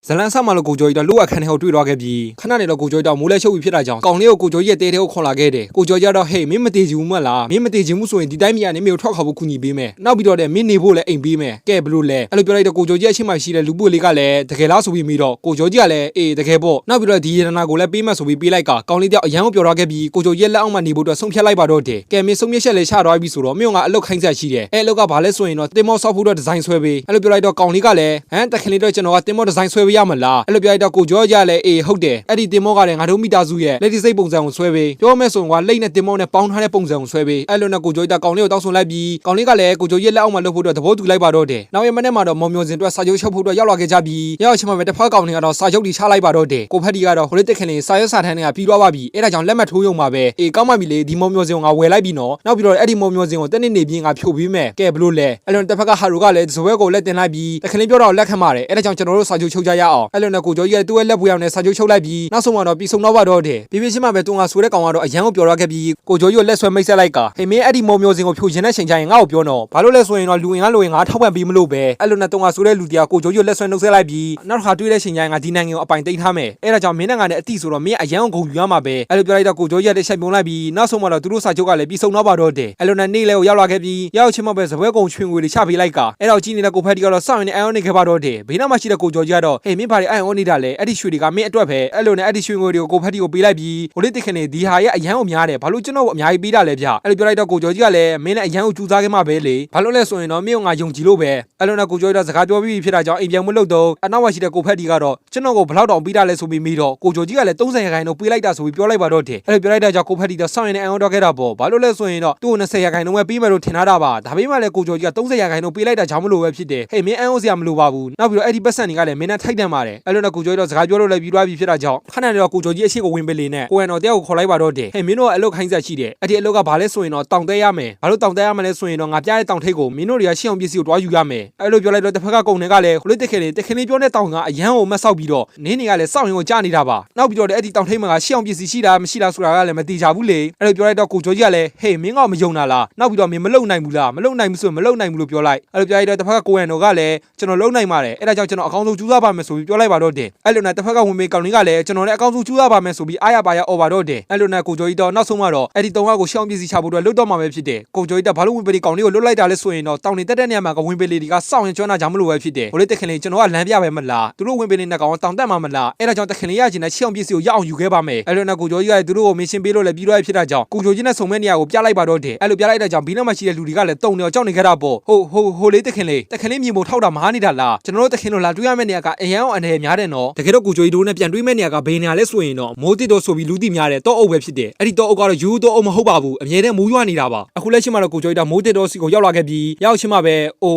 ဇလန်ဆမလို့ကိုကျော်ကြီးတော့လိုအပ်ခန်းထဲကိုတွေ့တော့ခဲ့ပြီးခဏနေတော့ကိုကျော်ကြီးတော့မိုးလဲရှုပ်ပြီးဖြစ်တာကြောင့်ကောင်လေးကိုကိုကျော်ကြီးရဲ့တဲထဲကိုခေါ်လာခဲ့တယ်ကိုကျော်ကြီးတော့ဟေးမင်းမတည်ချင်ဘူးမလားမင်းမတည်ချင်ဘူးဆိုရင်ဒီတိုင်းမရနေမျိုးထွက်ခေါ်ဖို့ကူညီပေးမယ်နောက်ပြီးတော့မင်းနေဖို့လည်းအိမ်ပေးမယ်ကဲဘလို့လဲအဲ့လိုပြောလိုက်တော့ကိုကျော်ကြီးအရှိမရှိတဲ့လူပွေလေးကလည်းတကယ်လားဆိုပြီးမိတော့ကိုကျော်ကြီးကလည်းအေးတကယ်ပေါ့နောက်ပြီးတော့ဒီရတနာကိုလည်းပေးမှဆိုပြီးပေးလိုက်ကကောင်လေးတယောက်အရန်ကိုပြောတော့ခဲ့ပြီးကိုကျော်ကြီးလက်အောက်မှာနေဖို့အတွက်ဆုံးဖြတ်လိုက်ပါတော့တယ်ကဲမင်းဆုံးဖြတ်ချက်လည်းချတော့ပြီဆိုတော့မင်းကအလုတ်ခိုင်းဆက်ရှိတယ်အဲ့အလုတ်ကဘာလဲဆိုရင်တော့တင်မောဆောက်ဖို့တော့ဒီဇိုင်းဆွဲပေးအဲ့လိုပြောလိုက်တော့ကောင်လေးကလည်းတခင်လေးတော့ကျွန်တော်ကတင်မောဒီဇိုင်းဆွဲပေးရမလားအဲ့လိုပြောလိုက်တော့ကိုကျော်ကြီးကလည်းအေးဟုတ်တယ်အဲ့ဒီတင်မောကလည်းငါတို့မိသားစုရဲ့လက်ဒီစိတ်ပုံစံကိုဆွဲပေးပြောမယ်ဆိုရင်ကလိတ်နဲ့တင်မောနဲ့ပေါင်းထားတဲ့ပုံစံကိုဆွဲပေးအဲ့လိုနဲ့ကိုကျော်ကြီးကကောင်လေးကိုတောက်ဆွလိုက်ပြီးကောင်လေးကလည်းကိုကျော်ကြီးလက်အောက်မှာလှုပ်ဖို့အတွက်သဘောတူလိုက်ပါတော့တယ်နောက်ရမနေ့မှာတော့မောင်မျိုးစင်အတွက်စာချုပ်ချုပ်ဖို့အတွက်ရောက်လာခဲ့ကြပြီးရောက်ချင်မှပဲတစ်ဖက်ကောင်တွေကတော့စာချုပ်တွေချလိုက်ပါတော့တယ်ကိုဖက်ဒီကတော့ဟိုလေးတက်ခင်လေးစာရွက်စာတမ်းတွေကပြီးသွားပါပြီအဲ့ဒါကြောင့်လက်မှတ်ထိုးရုံပါပဲအေးကောင်းမှပြီလေဒီမောင်မျိုးစင်ကိုငါဝယ်လိုက်ပြီနော်နောက်ပြီးတော့အဲ့ဒီမောင်မျိုးစင်ကိုတက်နေပြင်းကဖြိုပေးမယ်ကဲဘလို့လဲအဲ့လိုတစ်ဖက်ကဟာရိုကလည်းဇပွဲကိုလက်တင်လိုက်ပြီးတက်ခင်လေးပြောတော့လက်ခံပါတယ်အဲ့ဒါကြောင့်ကျွန်တော်တို့စာချုပ်ချုပ်ကြရအောင်အဲ့လိုနဲ့ကိုကျော်ကြီးကသူ့ရဲ့လက်ပွေးအောင်နဲ့စာချုပ်ချုပ်လိုက်ပြီးနောက်ဆုံးမှတော့ပြီးဆုံးတော့ပါတော့တယ်ပြပြချင်းမှပဲသူကဆိုတဲ့ကောင်ကတော့အရန်ကိုပြောတော့ခဲ့ပြီးကိုကျော်ကြီးကိုလက်ဆွဲမိတ်ဆက်လိုက်ကဟေးမင်းအဲ့ဒီမောင်မျိုးစင်ကိုဖြိုချင်တဲ့ချိန်ကျရင်ငါ့ကိုပြောတော့ဘာလို့လဲဆိုရင်တော့လူဝင်ကလူဝင်ငါထောက်ပံ့ပေးမလို့ပဲအဲ့လိုနဲ့သူကဆိုတဲ့လူတရားကိုကျော်ကြီးကိုလက်ဆွဲနှုတ်ဆက်လိုက်ပြီးနောက်တစ်ခါတွေ့တဲ့ချိန်ကျရင်ငါဒီနိုင်ငံကိုအပိုင်သိမ်းထားမယ်အဲ့ဒါကြောင့်မင်းနဲ့ငါနဲ့အတိဆိုတော့မင်းအရန်ကိုဂုဏ်ယူရမှာပဲအဲ့လိုပြောလိုက်တော့ကိုကျော်ကြီးကလည်းရှိုက်ပုံလိုက်ပြီးနောက်ဆုံးမှတော့သူတို့စာချုပ်ကလည်းပြီးဆုံးတော့ပါတော့တယ်အဲ့လိုနဲ့နေ့လဲကိုရောက်လာခဲ့ပြီးရောက်ချင်းမှပဲဇပွဲကုံချွင်ငွေတွေချပေးလိုက်ကအဲ့တော့ကြီးနေတဲ့ကိုဖက်တီကတော့စောင့်နေအိုင်အော်နေခဲ့ပါတော့တယ်ဘေးနားမှာရှိတဲ့ကိုကျော်ကြီးကတော့ဟေးမင်းဘာတွေအိုင်အော်နေတာလဲအဲ့ဒီရွှေတွေကမင်းအတွက်ပဲအဲ့လိုနဲ့အဲ့ဒီရွှေငွေတွေကိုကိုဖက်တီကိုပေးလိုက်ပြီးဟိုလေးတစ်ခင်နေဒီဟာရဲ့အရန်ကိုများတယ်ဘာလို့ကျွန်တော်ကိုအများကြီးပေးတာလဲဗျအဲ့လိုပြောလိုက်တော့ကိုကျော်ကြီးကလည်းမင်းနဲ့အရန်ကိုကြိုးစားခဲ့မှပဲလေဘာလို့လဲဆိုရင်တော့မင်းကငါယုံကြည်လို့ပဲအဲ့လိုနဲ့ကိုကျော်ကြီးကစကားပြောပြီးဖြစ်တာကြောင့်အိမ်ပြန်မလို့တော့အနောက်မှာရှိတဲ့ကိုဖက်တီကတော့ကျွန်တော်ကိုဘလောက်တောင်ပေးတာလဲဆိုပြီးမိတော့ကိုကျော်ကြီးကလည်း30ရာခိုင်နှုန်းပေးလိုက်တာဆိုပြီးပြောလိုက်ပါတော့တယ်အဲ့လိုပြောလိုက်တဲ့ကြောင့်ကိုဖက်တီတော့စောင့်ရနေအိုင်အော်တော့ခဲ့တာပေါ့ဘာလို့လဲဆိုရင်တော့သူ့ကို20ရာခိုင်နှုန်းပဲပေးမယ်လို့ထင်ထားတာပါဒါပေမဲ့လည်းကိုကျော်ကြီးက30ရာခိုင်နှုန်းပေးလိုက်တာကြောင့်မလို့ပဲဖြစ်တယ်ဟေးမင်းအိုင်အော်စရာမလိုပါဘူးနောက်ပြီးတော့အဲ့ဒီပတ်စံတွေကလည်းမင်းနဲ့ထိုက်တန်ပါတယ်အဲ့လိုနဲ့ကိုကျော်ကြီးတော့စကားပြောလို့လည်းပြီးသွားပြီဖြစ်တာကြောင့်ခဏနေတော့ကိုကျော်ကြီးအရှိကိုဝင်ပေးလေနဲ့ကိုရန်တော်တယောက်ကိုခေါ်လိုက်ပါတော့တယ်ဟေးမင်းတို့ကအလုပ်ခိုင်းဆက်ရှိတယ်အဲ့ဒီအလုပ်ကဘာလဲဆိုရင်တော့တောင်တဲရမယ်ဘာလို့တောင်တဲရမလဲဆိုရင်တော့ငါပြတဲ့တောင်ထိပ်ကိုမင်းတို့တွေကရှင်းအောင်ပစ္စည်းကိုတွားယူရမယ်အဲ့လိုပြောလိုက်တော့တစ်ဖက်ကကုန်တွေကလည်းဟိုလေးတက်ခင်လေးပြောတဲ့တောင်ကအရန်ကိုမတ်ဆောက်ပြီးတော့နင်းတွေကလည်းစောင့်ရင်ကိုကြားနေတာပါနောက်ပြီးတော့အဲ့ဒီတောင်ထိပ်မှာရှင်းအောင်ပစ္စည်းရှိတာမရှိလားဆိုတာကလည်းမသိကြဘူးလေအဲ့လိုပြောလိုက်တော့ကိုကျော်ကြီးကလည်းဟေးမင်းကမယုံတာလားနောက်ပြီးတော့မင်းမလုံနိုင်ဘူးလားမလုံနိုင်ဘူးဆိုမလုံနိုင်ဘူးလို့ပြောလိုက်အဲ့လိုပြောလိုက်တော့တစ်ဖက်ကကိုရန်တော်ကလည်းကျွန်တော်လုံနိုင်ပါတယ်အဲ့ဒါကြောင့်ကျွန်တော်အကောင်းဆုံးကြိုးစားပါမယ်ဆိုပြီးပြောလိုက်ပါတော့တယ်အဲ့လိုနဲ့တစ်ဖက်ကဝင်မေးကောင်လေးကလည်းကျွန်တော်လည်းအကောင်းဆုံးကြိုးစားပါမယ်ဆိုပြီးအားရပါရအော်ပါတော့တယ်အဲ့လိုနဲ့ကိုကျော်ကြီးတော့နောက်ဆုံးမှတော့အဲ့ဒီတောင်ကကိုရှောင်းပစ္စည်းချဖို့အတွက်လွတ်တော့မှာပဲဖြစ်တယ်ကိုကျော်ကြီးကဘာလို့ဝင်ပေးကောင်လေးကိုလွတ်လိုက်တာလဲဆိုရင်တော့တောင်နေတက်တဲ့နေရာမှာကဝင်ပေးလေးတွေကစောင့်ရင်ကျွမ်းတာကြောင့်မလို့ပဲဖြစ်တယ်ဟိုလေးတက်ခင်လေးကျွန်တော်ကလမ်းပြပဲမလားသူတို့ဝင်ပေးနေတဲ့ကောင်တောင်တက်မှာမလားအဲ့ဒါကြောင့်တက်ခင်လေးရချင်တဲ့ရှောင်းပစ္စည်းကိုရအောင်ယူခဲ့ပါမယ်အဲ့လိုနဲ့ကိုကျော်ကြီးကသူတို့ကိုမင်းရှင်းပေးလို့လည်းပြီးတော့ဖြစ်တာကြောင့်ကိုကျော်ကြီးနဲ့ဆုံမဲ့နေရာကိုပြလိုက်ပါတော့တယ်အဲ့လိုပြလိုက်တဲ့ကြောင့်ဘီနောက်မှာရှိတဲ့လူတွေကလည်းတုံနေအောင်ကြောက်နေကြတာပေါ့ဟိုလေးတက်ခင်လေးမြေပုံထောက်တာမဟာနေတာလားကျွန်တော်တို့တက်ခင်တို့လာတွေ့ရမယ့်နေရာကအရန်အောင်အနေများတယ်နော်တကယ်တော့ကိုကျော်ကြီးတို့နဲ့ပြန်တွေ့မဲ့နေရာကဘေးနေရာလဲဆိုရင်တော့မိုးတစ်တော့ဆိုပြီးလူသိများတယ်တောအုပ်ပဲဖြစ်တယ်အဲ့ဒီတောအုပ်ကတော့ယူတောအုပ်မဟုတ်ပါဘူးအမြဲတမ်းမိုးရွာနေတာပါအခုလက်ရှိမှာတော့ကိုကျော်ကြီးကမိုးတစ်တော့စီကိုရောက်လာခဲ့ပြီးရောက်ချင်းမှပဲ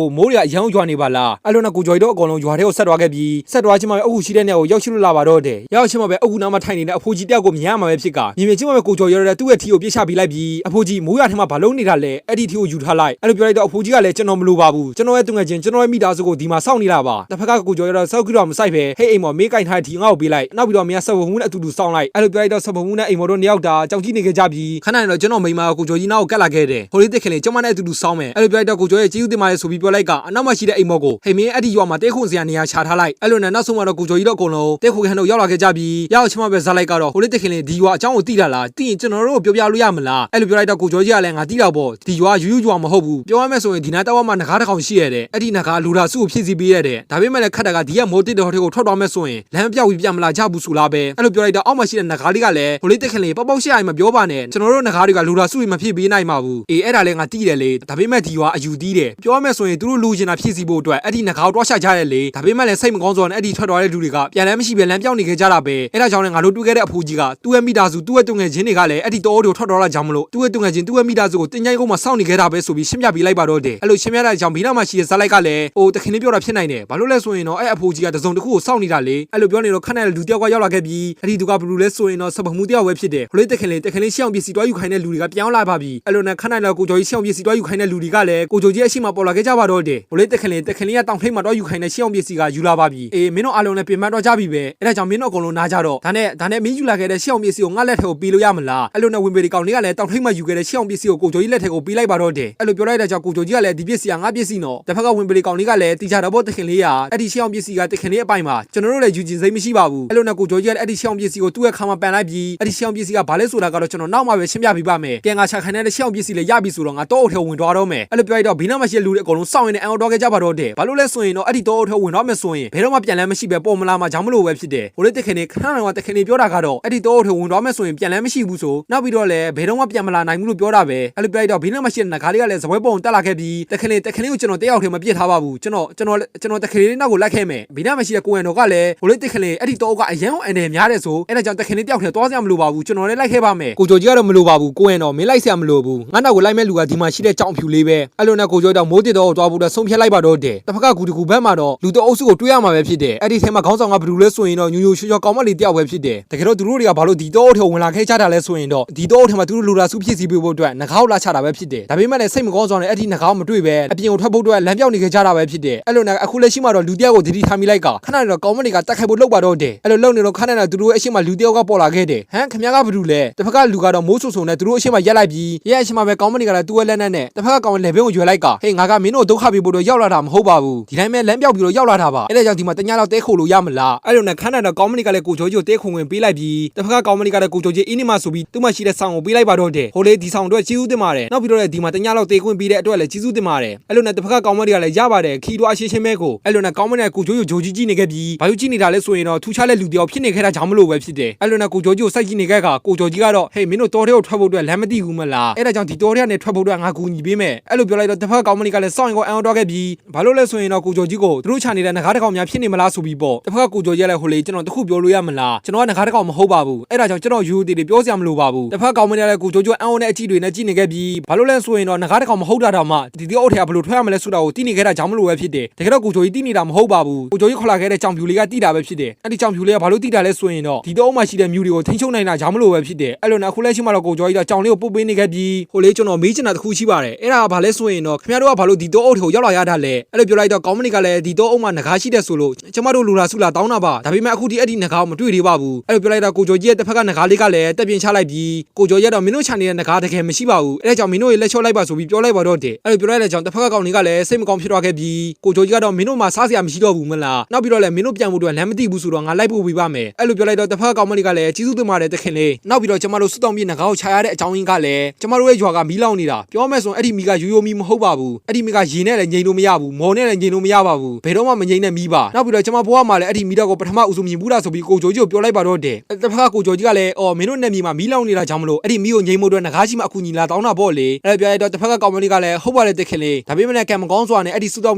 မိုးတွေကအရန်ရွာနေပါလားအဲ့လိုနဲ့ကိုကျော်ကြီးတို့အကောင်လုံးရွာထဲကိုဆက်သွားခဲ့ပြီးဆက်သွားချင်းမှပဲအုပ်ရှိတဲ့နေရာကိုရောက်ရှိလို့လာပါတော့တယ်ရောက်ချင်းမှပဲအုပ်နားမှာထိုင်နေတဲ့အဖိုးကြီးတယောက်ကိုမြင်ရမှာပဲဖြစ်ကမြင်ချင်းမှပဲကိုကျော်ရတဲ့သူ့ရဲ့ထီကိုပြစ်ချပေးလိုက်ပြီးအဖိုးကြီးမိုးရွာထဲမှာဘာလုံးနေတာလဲအဲ့ဒီထီကိုယူထားလိုက်အဲ့လိုပြောလိုက်တော့အဖိုးကြီးကလည်းကျွန်တော်မလိုပါဘူးကျွန်တော်ရဲ့သူငယ်ချင်းကျွန်တော်ရဲ့မိသားစုကိုဒီမှာစောင့်နေတာပါတစ်ဖက်ကကိုကျော်ရတော့စောက်ကြည့်တော့မဆိုင်ပဲဟေးအိမ်မော်မေးကင်ထားတဲ့ထီငါ့ကိုပေးလိုက်နောက်ပြီးတော့မင်းဆက်ဘုံနဲ့အတူတူစောင့်လိုက်အဲ့လိုပြောလိုက်တော့ဆက်ဘုံနဲ့အိမ်မော်တို့နှစ်ယောက်တာကြောက်ကြည့်နေကြပြီးခဏနေတော့ကျွန်တော်မိန်းမကိုကျော်ကြီးနောက်ကိုကတ်လာခဲ့တယ်ဟိုလေးတက်ခင်လေးကျွန်မနဲ့အတူတူစောင့်မယ်အဲ့လိုပြောလိုက်တော့ကိုကျော်ရဲ့ကျေးဇူးတင်ပါတယ်ဆိုပြီးပြောလိုက်ကအနောက်မှာရှိတဲ့အိမ်မော်ကိုဟေးမင်းအဲ့ဒီရွာမှာတဲခွန်စရာနေရာချထားလိုက်အဲ့လိုနဲ့နောက်ဆုံးမှတော့ကိုကျော်ကြီးတော့အကုန်လုံးတဲခွန်ခန်းတို့ရောက်လာခဲ့ကြပြီးရောက်ချင်မှပဲဇာလိုက်ကတော့ဟိုလေးတက်ခင်လေးဒီရွာအကြောင်းကိုသိတာလားသိရင်ကျွန်တော်တို့ကိုပြောပြလို့ရမလားအဲ့လိုပြောလိုက်တော့ကိုကျော်ကြီးကလည်းငါသိတော့ပေါ့ဒီရွာယူရွာမဟုတ်ဘူးပြောရမယ်ဆိုရင်ဒီနားတောက်မှာငကားတစ်ကောင်ရှိရတဲ့အဲ့ဒီငကားလူတာစုကိုဖြစ်စီပေးရတဲ့ဒါပေမဲ့လည်းခတ်တာကဒီကမိုးတစ်တော်တွေကိုထွက်သွားမယ်ဆိုရင်လမ်းပြောက်ပြီးပြန်မလာကြဘူးဆိုလားပဲအဲ့လိုပြောလိုက်တော့အောက်မှာရှိတဲ့ငကားလေးကလည်းဟိုလေးတက်ခင်လေးပေါက်ရှိရရင်မပြောပါနဲ့ကျွန်တော်တို့ငကားတွေကလူတာစုတွေမဖြစ်ပေးနိုင်ပါဘူးအေးအဲ့ဒါလည်းငါသိတယ်လေဒါပေမဲ့ဒီရွာအယူသီးတယ်ပြောရမယ်ဆိုရင်သူတို့လူချင်တာဖြစ်စီဖို့အတွက်အဲ့ဒီငကားကိုတွားချကြတယ်လေဒါပေမဲ့လည်းစိတ်မကောင်းစွာနဲ့အဲ့ဒီထွက်သွားတဲ့လူတွေကပြန်လည်းမရှိပဲလမ်းပြောင်းနေခဲ့ကြတာပဲအဲ့ဒါကြောင့်လည်းငါတို့တွေ့ခဲ့တဲ့အဖိုးကြီးကသူ့ရဲ့မိသားစုသူ့ရဲ့တုငယ်ချင်းတွေကလည်းအဲ့ဒီတောတွေကိုထွက်သွားလာကြမလို့သူ့ရဲ့တုငယ်ချင်းသူ့ရဲ့မိသားစုကိုတင်ကြိုင်းကုန်းမှာစောင့်နေခဲ့တာပဲဆိုပြီးရှင်းပြပေးလိုက်ပါတော့တယ်အဲ့လိုရှင်းပြတဲ့ကြောင့်ဘီနာမှာရှိတဲ့ဇာလိုက်ကလည်းတခင်လေးပြောတာဖြစ်နိုင်တယ်ဘာလို့လဲဆိုရင်တော့အဲ့အဖိုးကြီးကတစုံတစ်ခုကိုစောင့်နေတာလေအဲ့လိုပြောနေတော့ခဏနဲ့လူတယောက်ကရောက်လာခဲ့ပြီးအဲ့ဒီသူကဘလူလဲဆိုရင်တော့စပမှုတယောက်ပဲဖြစ်တယ်ဟိုလေးတခင်လေးရှောင်းပစ္စည်းတွားယူခိုင်းတဲ့လူတွေကပြောင်းလာပါပြီအဲ့လိုနဲ့ခဏနဲ့ကိုကျော်ကြီးရှောင်းပစ္စည်းတွားယူခိုင်းတဲ့လူတွေကလည်းကိုကျော်ကြီးအရှိမပေါ်လာခဲ့ကြပါတော့တယ်ဟိုလေးတခင်လေးကတောင်ထိပ်မှာတွားယူခိုင်းတဲ့ရှောင်းပစ္စည်းကယူလာပါပြီအေးမင်းတို့အားလုံးလည်းပြင်ပန်းတော့ကြပြီပဲအဲ့ဒါကြောင့်မင်းတို့အကုန်လုံးနားကြတော့ဒါနဲ့မင်းယူလာခဲ့တဲ့ရှောင်းပစ္စည်းကိုငါလက်ထဲကိုပေးလို့ရမလားအဲ့လိုနဲ့ဝင်ပေဒီကောင်လေးကလည်းတောင်ထိပ်မှာယူခဲ့တဲ့ရှောင်းပစ္စည်းကိုကိုကျော်ကြီးလက်ထဲကိုပေးလိုက်ပါတော့တယ်အဲ့လိုပြောလိုက်တဲ့ကြောင့်ကိုကျော်ကြီးကလည်းဒီပစ္စည်းကငါပစ္စည်းနော်တစ်ဖက်ကဝင်ပေဒီကောင်လေးကလည်းတီချာတော့တခင်လေးကအဲ့ဒီရှောင်းပစ္စည်းကတခင်လေး အပိုင်းမှာကျွန်တော်တို့လည်းယူကျင်စိတ်မရှိပါဘူးအဲ့လိုနဲ့ကိုကျော်ကြီးကအဲ့ဒီရှောင်းပစ္စည်းကိုသူ့ရဲ့ခါမှာပန်လိုက်ပြီးအဲ့ဒီရှောင်းပစ္စည်းကဘာလဲဆိုတာကတော့ကျွန်တော်နောက်မှပဲရှင်းပြပေးပါမယ်ပြန်ငါချခိုင်တဲ့ရှောင်းပစ္စည်းလေးရပြီဆိုတော့ငါတော့အထဲဝင်သွားတော့မယ်အဲ့လိုပြောလိုက်တော့ဘေးနားမှာရှိတဲ့လူတွေအကုန်လုံးစောင့်ရင်းနဲ့အန်အော်တော့ခဲ့ကြပါတော့တယ်ဘာလို့လဲဆိုရင်တော့အဲ့ဒီတော့အထဲဝင်တော့မယ်ဆိုရင်ဘယ်တော့မှပြန်လဲမရှိပဲပေါ်မလာမှကြောင်းမလို့ပဲဖြစ်တယ်ဟိုလေးတခင်နေခဏတော့တခင်နေပြောတာကတော့အဲ့ဒီတော့အထဲဝင်တော့မယ်ဆိုရင်ပြန်လဲမရှိဘူးဆိုနောက်ပြီးတော့လည်းဘယ်တော့မှပြန်မလာနိုင်ဘူးလို့ပြောတာပဲအဲ့လိုပြောလိုက်တော့ဘေးနားမှာရှိတဲ့ငါးလေးကလည်းဇပွဲပုံတက်လာခဲ့ပြီးတခင်လေးကိုကျွန်တော်တယောက်ထဲမှာပြစ်ထားပါဘူးကျွန်တော်တခင်လေးနောက်ကိုလိုက်ခဲ့မယ်ဘေးနားမှာရှိတဲ့ကိုရန်တော်ကလည်းဟိုလေးတခင်လေးအဲ့ဒီတော့ကအရန်အန်တယ်များတယ်ဆိုအဲ့ဒါကြောင့်တခင်လေးတယောက်ထဲသွားစရာမလိုပါဘူးကျွန်တော်လည်းလိုက်ခဲ့ပါမယ်ကိုကျော်ကြီးကတော့မလိုပါဘူးကိုရန်တော်မင်းလိုက်စရာမလိုဘူးငါနောက်ကိုလိုက်မဲ့လူကဒီမှာရှိတဲ့ကြောင်ဖြူလေးပဲအဲ့လိုနဲ့ကိုကျော်တော့မိုးတစ်တော့သွားဖို့တော့ဆုံးဖြတ်လိုက်ပါတော့တယ်တစ်ဖက်ကကူတကူဘက်မှာတော့လူတော်အုပ်စုကိုတွေးရမှာပဲဖြစ်တယ်အဲ့ဒီထဲမှာခေါင်းဆောင်ကဘယ်လိုလဲဆိုရင်တော့ညူချောကောင်းမလေးတယောက်ပဲဖြစ်တယ်တကယ်တော့သူတို့တွေကဘာလို့ဒီတော့အထဲဝင်လာခဲ့ကြတာလဲဆိုရင်တော့ဒီတော့အထဲမှာသူတို့လူလာစုဖြစ်စီပေးဖို့အတွက်ငကားလာချတာပဲဖြစ်တယ်ဒါပေမဲ့လည်းစိတ်မကောင်းဆောင်တဲ့အဲ့ဒီငကားမတွေ့ပဲအပြင်ကိုထွက်ဖို့အတွက်လမ်းပြောင်းနေခဲ့ကြတာပဲဖြစ်တယ်အဲ့လိုနဲ့အခုလက်ရှိမှာတော့လူတယောက်ကိုဒတိထားမိလိုက်ကခဏတော့ကောင်းမလေးကတက်ခိုက်ဖို့လုပ်ပါတော့တယ်အဲ့လိုလုပ်နေတော့ခဏနဲ့သူတို့ရဲ့အရှိမလူတယောက်ကပေါ်လာခဲ့တယ်ဟမ်ခင်ဗျားကဘာလို့လဲတစ်ဖက်ကလူကတော့မိုးဆုံနဲ့သူတို့အရှိမရက်လိုက်ပြီးရဲ့အရှိမပဲကောင်းမလေးကလည်းသူ့ရဲ့လက်နဲ့တစ်ဖက်ကကောင်းလက်ဘင်းကိုရွယ်လိုက်ကဟေးငါကမင်းတို့ဒုက္ခပေးဖို့တော့ရောက်လာတာမဟုတ်ပါဘူးဒီတိုင်းပဲလမ်းပြောက်ပြီးတော့ရောက်လာတာပါအဲ့ဒါကြောင့်ဒီမှာတညလောက်တဲခိုလို့ရမလားအဲ့လိုနဲ့ခဏတော့ကောင်းမလေးကလည်းကိုချိုကြီးကိုတဲခုံဝင်ပေးလိုက်ပြီးတစ်ဖက်ကကောင်းမလေးကလည်းကိုချိုကြီးအင်းနီမဆိုပြီးသူ့မှာရှိတဲ့ဆောင်ကိုပေးလိုက်ပါတော့တယ်ဟိုလေဒီဆောင်အတွက်ကျေးဇူးတင်ပါတယ်နောက်ပြီးတော့ဒီမှာတညလောက်တဲခွင့်ပေးတဲ့အတွက်လည်းကျေးဇူးတင်ပါတယ်အဲ့လိုနဲ့တစ်ဖက်ကကောင်းမလေးကလည်းရပါတယ်ခီတော့အရှင်းရှင်းပဲကိုအဲ့လိုနဲ့ကောင်းမလေးကကိုချိုကြီးကိုဂျိုကြီးကြည့်နေခဲ့ပြီးဘာလို့ကြည့်နေတာလဲဆိုရင်တော့ထူးခြားတဲ့လူတယောက်ဖြစ်နေခဲ့တာကြောင့်မလို့ပဲဖြစ်တယ်အဲ့လိုနဲ့ကိုချိုကြီးကိုစိုက်ကြည့်နေခဲ့ကကိုချိုကြီးကတော့ဟေးမင်းတို့တော်တဲ့ကိုထွက်ဖို့အတွက်လမ်းမသိဘူးမလားအဲ့ဒါကြောင့်ဒီတော်တဲ့ကနေထွက်ဖို့အတွက်ငါကူညီပေးမယ်အဲ့လိုပြောလိုက်တော့တစ်ဖက်ကောင်းမလေးကလည်းစောင့်ရင်ကိုအန်အော်တော့ခဲ့ပြီးဘာလို့လဲဆိုရင်တော့ကိုချိုကြီးကိုသူတို့ချနေတဲ့ငကားတစ်ကောင်များဖြစ်နေမလားဆိုပြီးပေါ့တစ်ဖက်ကကိုချိုကြီးလည်းဟိုလေကျွန်တော်တခုပြောလို့ရမလားကျွန်တော်ကငကားတစ်ကောင်မဟုတ်ပါဘူးအဲ့ဒါကြောင့်ကျွန်တော်ယူတီတွေပြောစရာမလိုပါဘူးတစ်ဖက်ကောင်းမလေးလည်းကိုချိုကြီးအန်အော်နဲ့အကြည့်တွေနဲ့ကြည့်နေခဲ့ပြီးဘာလို့လဲဆိုရင်တော့ငကားတစ်ကောင်မဟုတ်တာတော့မှဒီတယောက်ထဲကဘယ်လိုထွက်ရမလဲဆိုတာကိုသိနေခဲ့တာကြောင့်မလို့ပဲဖြစ်တယ်တကယ်တော့ကိုချိုကြီးသိနေတာမဟုတ်ပါဘူးကိုချိုကြီးခေါ်လာခဲ့တဲ့ကြောင်ဖြူလေးကသိတာပဲဖြစ်တယ်အဲ့ဒီကြောင်ဖြူလေးကဘာလို့သိတာလဲဆိုရင်တော့ဒီတော့မှရှိတဲ့မြူတွေကိုထိန်းချုပ်နိုင်တာကြောင့်မလို့ပဲဖြစ်တယ်အဲ့လိုနဲ့အခုလက်ရှိမှာတော့ကိုချိုကြီးကကြောင်လေးကိုပုတ်ပေးနေခဲ့ပြီးဟိုလေကျွန်တော်မေးချင်တာတစ်ခုရှိပါတယ်အဲ့ဒါကဘာလဲဆိုရင်တော့ခင်ဗျားတို့ကဘာလို့ဒီတော့အုပ်ထဲကိုရောက်လာရတာလဲအဲ့လိုပြောလိုက်တော့ကောင်းမလေးကလည်းဒီတော့အုပ်မှာငကားရှိတဲ့ဆိုလို့ကျမတို့လူလာစုလာတောင်းတာပါဒါပေမဲ့အခုဒီအဲ့ဒီငကားကိုမတွေ့သေးပါဘူးအဲ့လိုပြောလိုက်တော့ကိုချိုကြီးရဲ့တစ်ဖက်ကငကားလေးကလည်းတက်ပြင်းချလိုက်ပြီးကိုချိုကြီးကတော့မင်းတို့ချန်နေတဲ့ငကားတကယ်မရှိပါဘူးအဲ့ဒါကြောင့်မင်းတို့ရဲ့လက်ချော့လိုက်ပါဆိုပြီးပြောလိုက်ပါတော့တယ်အဲ့လိုပြောလိုက်တဲ့ကြောင့်တစ်ဖက်ကကောင်လေးကလည်းစိတ်မကောင်းဖြစ်သွားခဲ့ပြီးကိုချိုကြီးကတော့မင်းတို့မှာစားစရာမရှိတော့ဘူးမလားနောက်ပြီးတော့လည်းမင်းတို့ပြန်ဖို့အတွက်လမ်းမသိဘူးဆိုတော့ငါလိုက်ဖို့ပေးပါမယ်အဲ့လိုပြောလိုက်တော့တစ်ဖက်ကကောင်မလေးကလည်းကျေးဇူးတင်ပါတယ်တခင်လေးနောက်ပြီးတော့ကျမတို့စုတောင်းပြငကားကိုခြာရတဲ့အကြောင်းရင်းကလည်းကျမတို့ရဲ့ရွာကမီးလောင်နေတာပြောမယ်ဆိုရင်အဲ့ဒီမီးကရိုးရိုးမီးမဟုတ်ပါဘူးအဲ့ဒီမီးကရေနဲ့လည်းငြိမ်လို့မရဘူးမော်နဲ့လည်းငြိမ်လို့မရပါဘူးဘယ်တော့မှမငြိမ်တဲ့မီးပါနောက်ပြီးတော့ကျမဘွားမှာလည်းအဲ့ဒီမီးတော့ကိုပထမဦးဆုံးမြင်ဘူးလားဆိုပြီးကိုချိုကြီးကိုပြောလိုက်ပါတော့တယ်တစ်ဖက်ကကိုချိုကြီးကလည်းအော်မင်းတို့နဲ့မီးမှာမီးလောင်နေတာကြောင့်မလို့အဲ့ဒီမီးကိုငြိမ်ဖို့အတွက်ငကားရှိမှအခုညီလာတောင်းတာပေါ့လေအဲ့ဒါပြောရတော့တစ်ဖက်ကကောင်မလေးကလည်းဟုတ်ပါတယ်တခင်လေးဒါပေမဲ့ကံမကောင်းစွာနဲ့အဲ့ဒီစုတောင်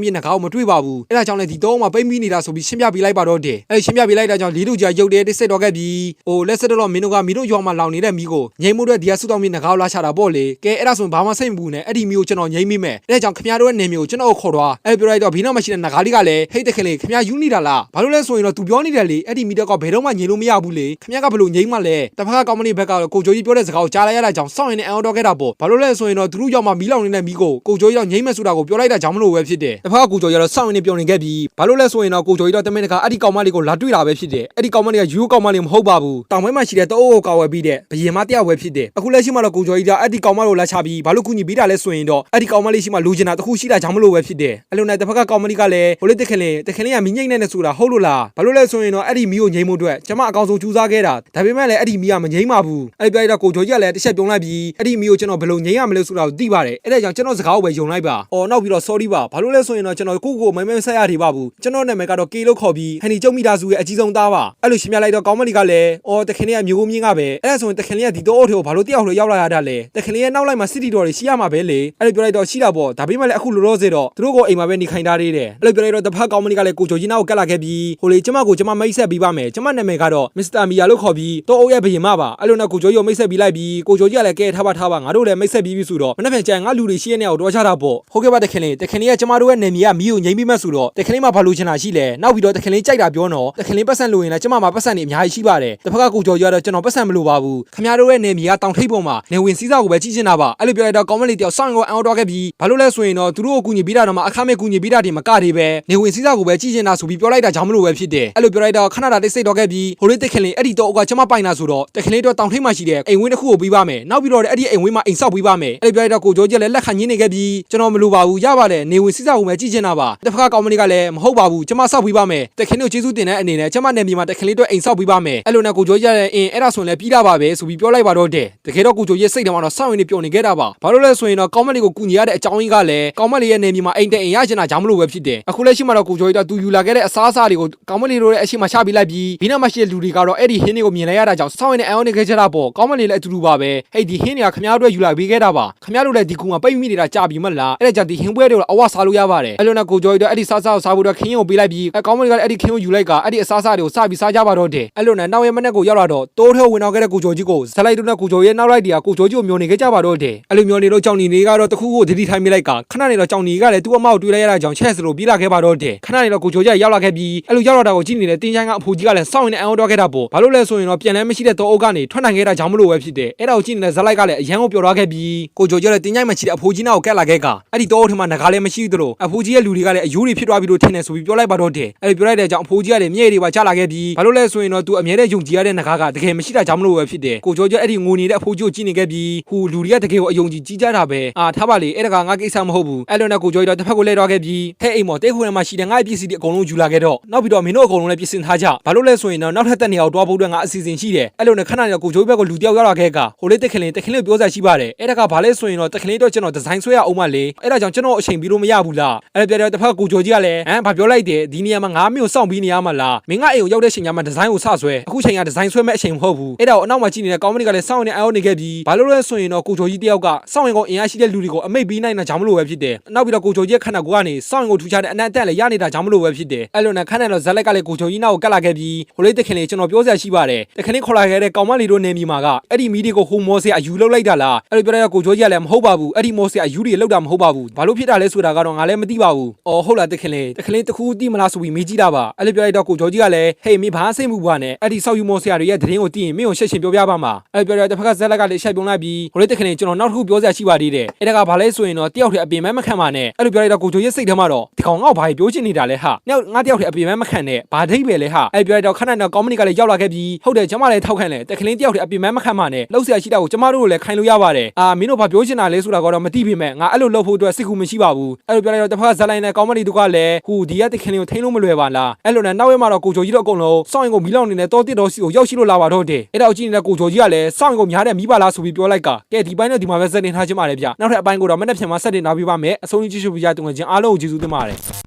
းပြငကားကိုမတွေ့ပါဘူးအဲ့ဒါကြောင့်လည်းဒီတော့မှပိတ်မိနေတာဆိုပြီးရှင်းပြပေးလိုက်ပါတော့တယ်အဲ့ရှင်းပြပေးလိုက်တာကြောင့်လေးတို့ကြာရုပ်တဲ့တိတ်ဆက်တော့ခဲ့ပြီးဟိုလက်ဆက်တော့မင်းတို့ကမင်းတို့ရွာမှာလောင်နေတဲ့မီးကိုငြိမ်မှုအတွက်ဒီကစုတောင်းပြငကားကိုလာချတာပေါ့လေကဲအဲ့ဒါဆိုရင်ဘာမှစိတ်မပူနဲ့အဲ့ဒီမီးကိုကျွန်တော်ငြိမ်မိမယ်အဲ့ဒါကြောင့်ခင်ဗျားတို့ရဲ့နေမျိုးကိုကျွန်တော်ခေါ်သွားအဲ့ပြောလိုက်တော့ဘီနောက်မှာရှိတဲ့ငကားလေးကလည်းဟိတ်တခင်လေးခင်ဗျားယူနေတာလားဘာလို့လဲဆိုရင်တော့သူပြောနေတယ်လေအဲ့ဒီမီးတော့ကဘယ်တော့မှငြိမ်လို့မရဘူးလေခင်ဗျားကဘယ်လိုငြိမ်မှလဲတစ်ဖက်ကကောင်မလေးဘက်ကကိုချိုကြီးပြောတဲ့စကားကိုကြားလိုက်ရတာကြောင့်စောင့်ရင်အန်အော်တော့ခဲ့တာပေါ့ဘာလို့လဲဆိုရင်တော့သူတို့ရောက်မှမီးလောင်နေတဲ့မီးကိုကိုချိုကြီးတော့ငြိမ်မဲ့ဆိုတာကိုပြောလိုက်တာကြောင့်မလို့ပဲဖြစ်တယ်တစ်ဖက်ကကိုချိုကြီးကတော့စောင့်ရင်ပြောနေခဲ့ပြီးဘာလို့လဲဆိုရင်တော့ကိုချိုကြီးတော့တမင်တကာအဲ့ဒီကောင်မလေးကိုလာတွေ့တာပဲဖြစ်တယ်အဲ့ဒီကောင်မလေးကယူကောင်မလေးမဟုတ်ပါဘူးတောင်ပိုင်းမှာရှိတဲ့တအိုးကိုကောက်ဝဲပြီးတဲ့ဘယင်မတယောက်ပဲဖြစ်တယ်အခုလက်ရှိမှာတော့ကိုချိုကြီးကအဲ့ဒီကောင်မလေးကိုလာချပြီးဘာလို့ကူညီပေးတာလဲဆိုရင်တော့အဲ့ဒီကောင်မလေးရှိမှလူကျင်တာတခုရှိတာကြောင့်မလို့ပဲဖြစ်တယ်အဲ့လိုနဲ့တစ်ဖက်ကကောင်မလေးကလည်းဟိုလေးတခင်လေးကမီးငိမ့်နေဆိုတာဟုတ်လို့လားဘာလို့လဲဆိုရင်တော့အဲ့ဒီမီးကိုငြိမ်မှုအတွက်ကျမအကောင်ဆုံးကြိုးစားခဲ့တာဒါပေမဲ့လည်းအဲ့ဒီမီးကမငြိမ်ပါဘူးအဲ့ဒီပြလိုက်တော့ကိုချိုကြီးကလည်းတစ်ချက်ပြုံးလိုက်ပြီးအဲ့ဒီမီးကိုကျွန်တော်ဘယ်လိုငြိမ်ရမလဲဆိုတာကိုသိပါတယ်အဲ့ဒါကြောင့်ကျွန်တော်စကားကိုပဲယုံလိုက်ပါအော်နောက်ပြီးတော့ sorry ပါဘာလို့လဲဆိုရင်တော့ကျွန်တော်ကိုမမဲဆက်ရသေးပါဘူးကျွန်တော်နာမည်ကတော့ K လို့ခေါ်ပြီးဟန်နီကျုံမိသားစုရဲ့အကြီးဆုံးသားပါအဲ့လိုရှင်းပြလိုက်တော့ကောင်းမလီကလည်းအော်တခင်လေးကမျိုးကိုမြင်းကပဲအဲ့ဒါဆိုရင်တခင်လေးကဒီတော့အထုပ်ကိုဘာလို့တယောက်လို့ရောက်လာရတာလဲတခင်လေးရဲ့နောက်လိုက်မှာစစ်တီတော်တွေရှိရမှာပဲလေအဲ့လိုပြောလိုက်တော့ရှိတာပေါ့ဒါပေမဲ့လည်းအခုလောလောဆယ်တော့သူတို့ကိုအိမ်မှာပဲနေခိုင်းထားသေးတယ်အဲ့လိုပြောလိုက်တော့တစ်ဖက်ကောင်းမလီကလည်းကိုချိုကြီးနောက်ကိုကတ်လာခဲ့ပြီးဟိုလေကျမမိတ်ဆက်ပြီးပါမယ်ကျမနာမည်ကတော့မစ္စတာမီယာလို့ခေါ်ပြီးတော့အိုးရဲ့ဘယင်မပါအဲ့လိုနဲ့ကိုချိုကြီးကိုမိတ်ဆက်ပြီးလိုက်ပြီးကိုချိုကြီးကလည်းကဲထားပါငါတို့လည်းမိတ်ဆက်ပြီးပြီဆိုတော့မနေ့ပြန်ကျန်ငါလူတွေရှိရနေအောင်တော့ချတာပေါ့ဟုတ်ကဲ့ပါတခင်လေးကကျမတို့ရဲ့နေမီကမီးကိုငြိမ်းပြီးမှဆိုတော့တခင်လေးမှာဘာလို့ချင်တာရှိလဲနောက်ပြီးတော့တခင်လေးကြိုက်တာပြောတော့တခင်လေးပတ်စံလို့ရင်လည်းကျမမှာပတ်စံနေအများကြီးရှိပါတယ်တစ်ဖက်ကကိုကျော်ကြီးကတော့ကျွန်တော်ပတ်စံမလို့ပါဘူးခင်ဗျားတို့ရဲ့နေမီကတောင်ထိပ်ပေါ်မှာနေဝင်စည်းစားကိုပဲကြီးချင်တာပါအဲ့လိုပြောလိုက်တော့ကောင်းမလေးတယောက်စောင့်ကိုအန်အော်တော့ခဲ့ပြီးဘာလို့လဲဆိုရင်တော့သူတို့ကိုကူညီပေးတာတော့မှအခမဲ့ကူညီပေးတာတွေမကသေးပဲနေဝင်စည်းစားကိုပဲကြီးချင်တာဆိုပြီးပြောလိုက်တာကြောင့်မလို့ပဲဖြစ်တယ်အဲ့လိုပြောလိုက်တော့ခဏတာတိတ်ဆိတ်တော့ခဲ့ပြီးဟိုလေးတခင်လေးအဲ့ဒီတော့ကကျမပိုင်တာဆိုတော့တခင်လေးတော့တောင်ထိပ်မှာရှိတဲ့အိမ်ဝင်းတစ်ခုကိုပြီးပါမယ်နောက်ပြီးတော့အဲ့ဒီအိမ်ဝင်းမှာအိမ်ဆောက်ပြီးပါမယ်အဲ့လိုပြောလိုက်တော့ကိုကျော်ကြီးလည်းလက်ခံညင်းနေခဲ့ပြီးကျွန်တော်မလိုပါဘူးရပါတယ်နေဝင်စည်းစားကိုပဲကြီးချင်တာပါတစ်ဖက်ကကောင်းမလေးကလည်းမဟုတ်ပါဘူးကျမဆောက် ပြီးပါမယ်တခင်တို့ကျေးဇူးတင်တဲ့အနေနဲ့ကျမနယ်မြေမှာတခင်လေးတို့အိမ်ဆောက်ပြီးပါမယ်အဲ့လိုနဲ့ကိုကျော်ကြီးရဲ့အဲ့ဒါဆိုရင်လည်းပြီးတာပါပဲဆိုပြီးပြောလိုက်ပါတော့တဲ့တကယ်တော့ကိုကျော်ကြီးစိတ်ထဲမှာတော့စောင့်ရင်နေပျော်နေခဲ့တာပါဘာလို့လဲဆိုရင်တော့ကောင်းမလေးကိုကူညီရတဲ့အကြောင်းရင်းကလည်းကောင်းမလေးရဲ့နယ်မြေမှာအိမ်တဲ့အိမ်ရချင်တာကြောင့်မလို့ပဲဖြစ်တယ်အခုလက်ရှိမှာတော့ကိုကျော်ကြီးတော့သူယူလာခဲ့တဲ့အစားအစာတွေကိုကောင်းမလေးတို့ရဲ့အရှိမချပြီးလိုက်ပြီးဒီနောက်မှာရှိတဲ့လူတွေကတော့အဲ့ဒီဟင်းတွေကိုမြင်လိုက်ရတာကြောင့်စောင့်ရင်နဲ့အယောင်နေခဲ့ကြတာပေါ့ကောင်းမလေးလည်းအတူတူပါပဲဟဲ့ဒီဟင်းတွေကခမားတို့ယူလာပေးခဲ့တာပါခမားတို့လည်းဒီကူမှာပိတ်မိနေတာကြာပြီမလားအဲ့ဒါကြောင့်ဒီဟင်းပွဲတွေကိုအဝစားလို့ရပါတယ်အဲ့လိုနဲ့ကိုကျော်ကြီးတော့အဲ့ဒီစားစားဖို့တော့ခင်းကိုပေးလိုက်ပြီးကောင်းမလေးကအဲ့ဒီခင်းကိုယူလိုက်ကအဲ့ဒီအစားအစာတွေကိုစပြီးစားကြပါတော့တယ်အဲ့လိုနဲ့နောက်ရက်မနေ့ကိုရောက်လာတော့တိုးထဲဝင်တော့ခဲ့တဲ့ကိုကျော်ကြီးကိုဇလိုက်တို့နဲ့ကိုကျော်ရဲ့နောက်လိုက်တွေကကိုကျော်ကြီးကိုမျောနေခဲ့ကြပါတော့တယ်အဲ့လိုမျောနေတော့ကြောင်နေကတော့တခုခုသတိထိုင်မိလိုက်ကခဏနေတော့ကြောင်နေကလည်းသူ့အမောက်တွေးလိုက်ရတာကြောင့်ချက်စလို့ပြေးလာခဲ့ပါတော့တယ်ခဏနေတော့ကိုကျော်ကြီးရောက်လာခဲ့ပြီးအဲ့လိုရောက်လာတာကိုကြည့်နေတဲ့တင်းချိုင်းကအဖိုးကြီးကလည်းစောင့်နေအံ့ဩတော့ခဲ့တာပေါ့ဘာလို့လဲဆိုရင်တော့ပြန်လဲမရှိတဲ့တောအုပ်ကနေထွက်နိုင်ခဲ့တာကြောင့်မလို့ပဲဖြစ်တယ်အဲ့ဒါကိုကြည့်နေတဲ့ဇလိုက်ကလည်းအရန်ကိုပျော်သွားခဲ့ပြီးကိုကျော်ကြီးလည်းတင်းချိုင်းမရှိတဲ့အဖိုးကြီးနောက်ကိုကက်လာခဲ့ကအဲ့ဒီတောအုပ်ထဲမှာငကားလည်းမရှိသလိုအဖိုးကြီးရဲ့လူတွေကလည်းအယူတွေဖြစ်သွားပြီးလို့ထင်တယ်ဆိုပြီးပြောလိုက်ပါတော့တယ်အဲ့လိုပြောလိုက်တဲ့အကြောင်းအဖိုးကြီးကလည်းမျက်ရည်တွေပါချလာခဲ့ပြီးဘာလို့လဲဆိုရင်တော့သူအမြဲတမ်းယုံကြည်ရတဲ့ငကားကတကယ်မရှိတာကြောင့်မလို့ပဲဖြစ်တယ်ကိုကျော်ကြီးအဲ့ဒီငိုနေတဲ့အဖိုးကြီးကိုကြည့်နေခဲ့ပြီးဟူလူတွေကတကယ်ကိုအယုံကြည်ကြီးကြတာပဲထားပါလေအဲ့ဒါကငါကိစ္စမဟုတ်ဘူးအဲ့လိုနဲ့ကိုကျော်ကြီးတော့တစ်ဖက်ကိုလဲတော့ခဲ့ပြီးဟဲ့အိမ်မော်တဲခုထဲမှာရှိတဲ့ငါ့ပစ္စည်းတွေအကုန်လုံးယူလာခဲ့တော့နောက်ပြီးတော့မင်းတို့အကုန်လုံးလည်းပြင်ဆင်ထားကြဘာလို့လဲဆိုရင်တော့နောက်ထပ်တက်နေအောင်တွားဖို့အတွက်ငါအစီအစဉ်ရှိတယ်အဲ့လိုနဲ့ခဏနေကိုကျော်ကြီးဘက်ကလူတယောက်ရောက်လာခဲ့ကဟိုလေးတက်ခင်လေးပြောစားရှိပါတယ်အဲ့ဒါကဘာလဲဆိုရင်တော့တက်ခင်လေးတော့ကျွန်တော်ဒီဇိုင်းဆွဲရအောင်မလေးအဲ့ဒါကြောင့်ကျွန်တော်အချိန်ပြီးလို့မရဘူးလားအဲ့ဒါပြောတော့တစ်ဖက်ကိုကျော်ကြီးကလည်းဘာပြောလိုက်တယ်ဒီနေရာမှာငါမျိုးစောင့်ပြီးနေရမှာလားမင်းကအိမ်ကိုရောက်တဲ့ချိန်ညမှာဒီဇိုင်းကိုစဆွဲအခုချိန်ကဒီဇိုင်းဆွဲမဲ့အချိန်မဟုတ်ဘူးအဲ့ဒါကိုအနောက်မှာကြည့်နေတဲ့ကောင်းမလေးကလည်းစောင့်နေအောင်နေခဲ့ပြီးဘာလို့လဲဆိုရင်တော့ကိုကျော်ကြီးတယောက်ကစောင့်ရင်ကိုအင်အားရှိတဲ့လူတွေကိုအမိတ်ပြီးနိုင်တာကြောင့်မလို့ပဲဖြစ်တယ်နောက်ပြီးတော့ကိုကျော်ကြီးခန္ဓာကိုယ်ကနေစောင့်ရင်ကိုထူချတဲ့အနက်တက်လည်းရနေတာကြောင့်မလို့ပဲဖြစ်တယ်အဲ့လိုနဲ့ခန့်နေတော့ဇက်လက်ကလည်းကိုကျော်ကြီးနောက်ကိုကတ်လာခဲ့ပြီးဟိုလေးတခင်လေးကျွန်တော်ပြောစရာရှိပါတယ်တခင်လေးခေါ်လာခဲ့တဲ့ကောင်မလေးတို့နေမြေမှာကအဲ့ဒီမီဒီကိုဟိုမော်ဆရာအယူလောက်လိုက်တာလားအဲ့လိုပြောတဲ့ကိုကျော်ကြီးကလည်းမဟုတ်ပါဘူးအဲ့ဒီမော်ဆရာအယူတွေလောက်တာမဟုတ်ပါဘူးဘာလို့ဖြစ်တာလဲဆိုတာကတော့ငါလည်းမသိပါဘူးအော်ဟုတ်လားတခင်လေးတခုသိမလားဆိုပြီးမေးကြည့်တာပါအဲ့လိုပြောလိုက်တော့ကိုကျော်ကြီးကလည်းဟေးမင်းဘာစိတ်မှုပါနဲ့အဲ့ဒီဆောက်ယူမော်ဆရာတွေရဲ့သတင်းကိုသိရင်မင်းကိုရှက်ရှင်ပြောပြပါမှာအဲ့လိုပြောတဲ့တစ်ဖက်ကဇက်လက်ကလည်းရှက်ပြုံးလိုက်ပြီးဟိုလေးတခင်လေးကျွန်တော်နောက်တစ်ခုပြောစရာရှိပါသေးတယ်အဲ့ဒါကဘာလဲဆိုရင်တော့တယောက်တည်းအပင်မဲမခံပါနဲ့အဲ့လိုပြောလိုက်တော့ကိုကျော်ရဲ့စိတ်ထဲမှာတော့ဒီကောင်ငါ့ကိုဘာပြောချင်နေတာလဲဟာငါတယောက်တည်းအပင်မဲမခံနဲ့ဘာဒိတ်ပဲလဲဟာအဲ့ပြောလိုက်တော့ခဏတော့ကောင်းမနီကလည်းရောက်လာခဲ့ပြီးဟုတ်တယ်ကျမလည်းထောက်ခံတယ်တခင်လေးတယောက်တည်းအပင်မဲမခံပါနဲ့လှုပ်ဆရာရှိတာကိုကျမတို့လည်းခိုင်းလို့ရပါတယ်မင်းတို့ဘာပြောချင်တာလဲဆိုတာကတော့မသိပေမဲ့ငါအဲ့လိုလှုပ်ဖို့အတွက်စိတ်ကူမရှိပါဘူးအဲ့လိုပြောလိုက်တော့တစ်ဖက်ကဇက်လိုင်းနဲ့ကောင်းမနီတို့ကလည်းဟူဒီကတခင်လေးကိုထိန်းလို့မလွယ်ပါလားအဲ့လိုနဲ့နောက်ရက်မှာတော့ကိုကျော်ကြီးတို့အကုန်လုံးစောင့်ရင်ကိုမီးလောင်နေတဲ့တောတစ်တော်စီကိုရောက်ရှိလို့လာပါတော့တယ်အဲ့ဒါကိုကြည့်နေတဲ့ကိုကျော်ကြီးကလည်းစောင့်ရင်ကိုများတဲ့မီးပါလားဆိုပြီးပြောလိုက်ကကဲဒီပိုင်းနဲ့ဒီမှာပဲစက်တင်ထားချင်ပါတယ်ဗျနောက်ထပ်အပိုင်းကိုတော့မနေ့ပြန်မှစက်တင်ထားပြပါမယ်အဆုံးကြီးကြည့်ရှုပြကြတဲ့ငွေချင်းအားလုံးကိုကျေးဇူးတင်ပါတယ်